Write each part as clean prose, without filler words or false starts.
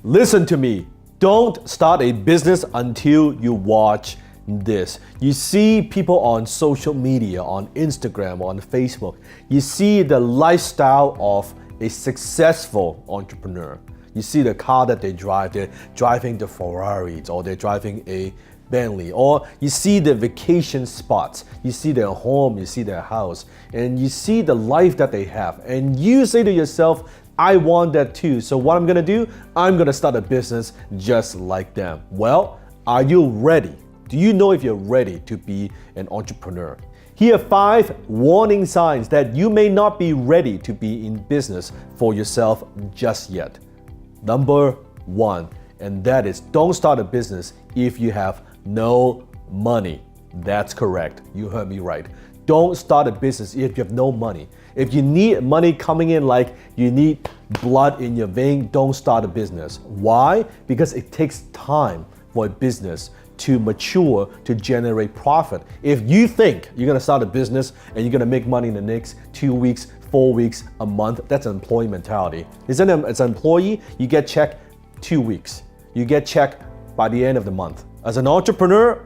Listen to me. Don't start a business until you watch this. You see people on social media, on Instagram, on Facebook. You see the lifestyle of a successful entrepreneur. You see the car that they drive. They're driving the Ferraris, or they're driving a Bentley, or you see the vacation spots. You see their home, you see their house, and you see the life that they have. And you say to yourself, I want that too. So what I'm gonna do? I'm gonna start a business just like them. Well, are you ready? Do you know if you're ready to be an entrepreneur? Here are 5 warning signs that you may not be ready to be in business for yourself just yet. Number 1, and that is don't start a business if you have no money. That's correct. You heard me right. Don't start a business if you have no money. If you need money coming in like you need blood in your vein, don't start a business. Why? Because it takes time for a business to mature, to generate profit. If you think you're gonna start a business and you're gonna make money in the next 2 weeks, 4 weeks, a month, that's an employee mentality. As an employee, you get checked 2 weeks. You get checked by the end of the month. As an entrepreneur,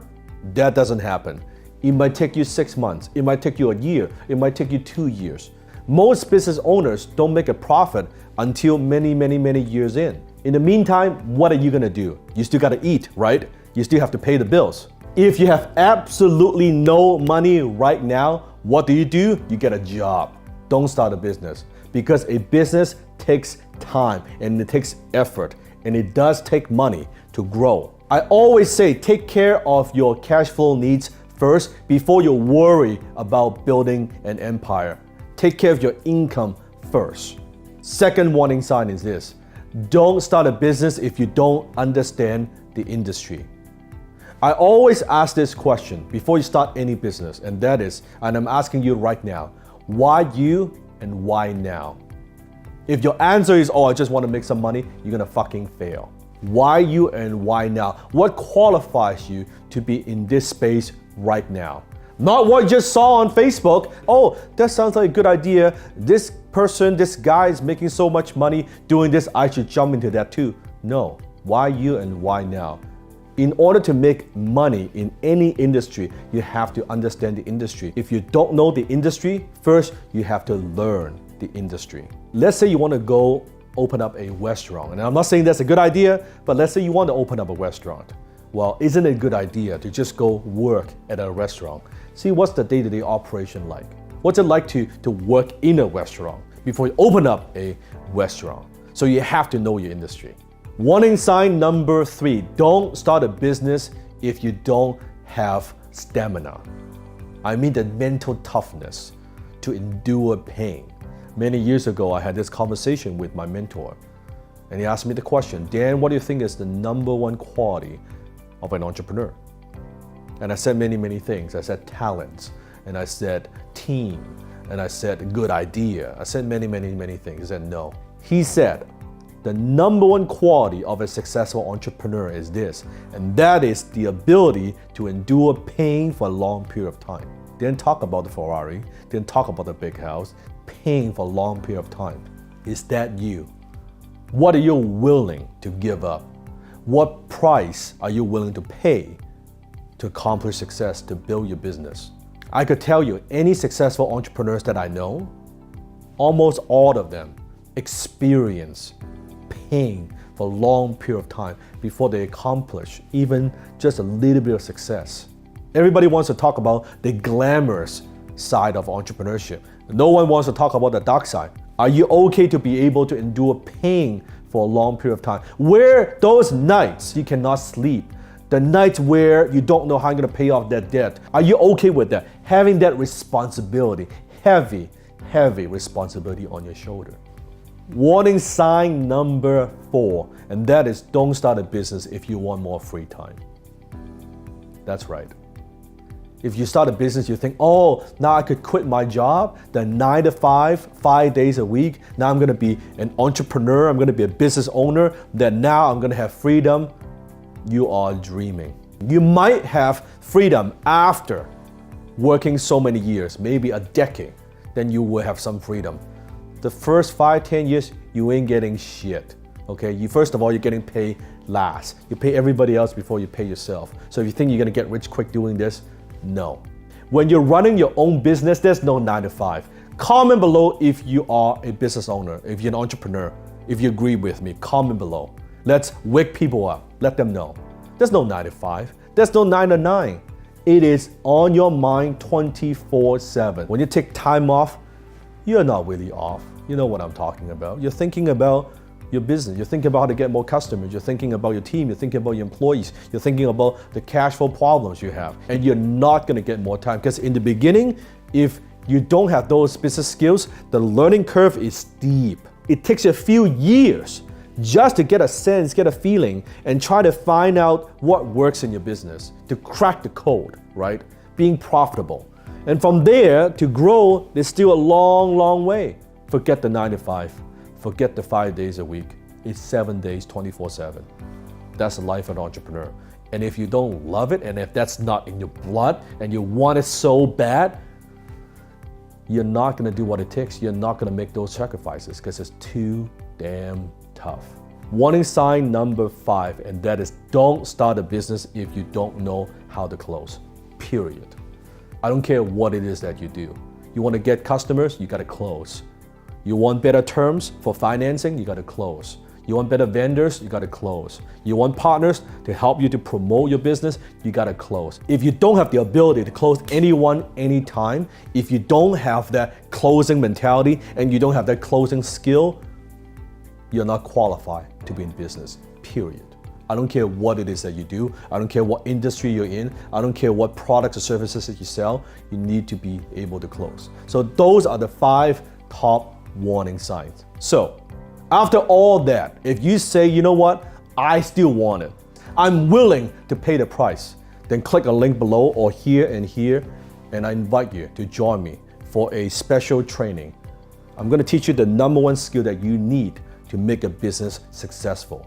that doesn't happen. It might take you 6 months. It might take you a year. It might take you 2 years. Most business owners don't make a profit until many, many, many years in. In the meantime, what are you gonna do? You still gotta eat, right? You still have to pay the bills. If you have absolutely no money right now, what do? You get a job. Don't start a business, because a business takes time and it takes effort, and it does take money to grow. I always say take care of your cash flow needs first before you worry about building an empire. Take care of your income first. Second warning sign is this: don't start a business if you don't understand the industry. I always ask this question before you start any business, and that is, and I'm asking you right now, why you and why now? If your answer is, oh, I just want to make some money, you're gonna fucking fail. Why you and why now? What qualifies you to be in this space right now? Not what you just saw on Facebook. Oh, that sounds like a good idea. This person, this guy is making so much money doing this, I should jump into that too. No, why you and why now? In order to make money in any industry, you have to understand the industry. If you don't know the industry, first you have to learn the industry. Let's say you want to go open up a restaurant. And I'm not saying that's a good idea, but let's say you want to open up a restaurant. Well, isn't it a good idea to just go work at a restaurant? See, what's the day-to-day operation like? What's it like to work in a restaurant before you open up a restaurant? So you have to know your industry. Warning sign number 3, don't start a business if you don't have stamina. I mean the mental toughness to endure pain. Many years ago, I had this conversation with my mentor, and he asked me the question, Dan, what do you think is the number 1 quality of an entrepreneur? And I said many, many things. I said talent, and I said team, and I said good idea. I said many, many, many things. He said no. He said, the number 1 quality of a successful entrepreneur is this, and that is the ability to endure pain for a long period of time. Didn't talk about the Ferrari, didn't talk about the big house, pain for a long period of time. Is that you? What are you willing to give up? What price are you willing to pay to accomplish success, to build your business? I could tell you, any successful entrepreneurs that I know, almost all of them experience pain for a long period of time before they accomplish even just a little bit of success. Everybody wants to talk about the glamorous side of entrepreneurship. No one wants to talk about the dark side. Are you okay to be able to endure pain for a long period of time? Where those nights you cannot sleep, the nights where you don't know how you're gonna pay off that debt, are you okay with that? Having that responsibility, heavy responsibility on your shoulder. Warning sign number 4, and that is don't start a business if you want more free time. That's right. If you start a business, you think, oh, now I could quit my job, the 9 to 5, 5 days a week. Now I'm gonna be an entrepreneur, I'm gonna be a business owner, then now I'm gonna have freedom. You are dreaming. You might have freedom after working so many years, maybe a decade, then you will have some freedom. The first 5-10 years, you ain't getting shit. Okay, first of all, you're getting paid last. You pay everybody else before you pay yourself. So if you think you're gonna get rich quick doing this, no. When you're running your own business, there's no 9 to 5. Comment below if you are a business owner, if you're an entrepreneur, if you agree with me, comment below. Let's wake people up, let them know. There's no 9 to 5, there's no 9 to 9. It is on your mind 24/7. When you take time off, you're not really off. You know what I'm talking about. You're thinking about your business. You're thinking about how to get more customers. You're thinking about your team. You're thinking about your employees. You're thinking about the cash flow problems you have. And you're not gonna get more time because in the beginning, if you don't have those business skills, the learning curve is steep. It takes you a few years just to get a sense, get a feeling, and try to find out what works in your business, to crack the code, right? Being profitable. And from there, to grow, there's still a long, long way. Forget the 9 to 5. Forget the 5 days a week. It's 7 days, 24/7. That's the life of an entrepreneur. And if you don't love it, and if that's not in your blood, and you want it so bad, you're not gonna do what it takes. You're not gonna make those sacrifices because it's too damn tough. Warning sign number 5, and that is don't start a business if you don't know how to close, period. I don't care what it is that you do. You wanna get customers, you gotta close. You want better terms for financing, you gotta close. You want better vendors, you gotta close. You want partners to help you to promote your business, you gotta close. If you don't have the ability to close anyone, anytime, if you don't have that closing mentality and you don't have that closing skill, you're not qualified to be in business, period. I don't care what it is that you do. I don't care what industry you're in. I don't care what products or services that you sell. You need to be able to close. So those are the 5 top warning signs. So after all that, if you say, you know what, I still want it, I'm willing to pay the price, then click a link below or here, and I invite you to join me for a special training. I'm gonna teach you the number 1 skill that you need to make a business successful.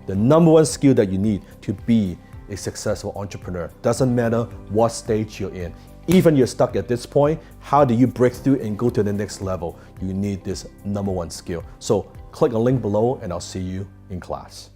The number 1 skill that you need to be a successful entrepreneur. Doesn't matter what stage you're in. Even you're stuck at this point, how do you break through and go to the next level? You need this number 1 skill. So click a link below and I'll see you in class.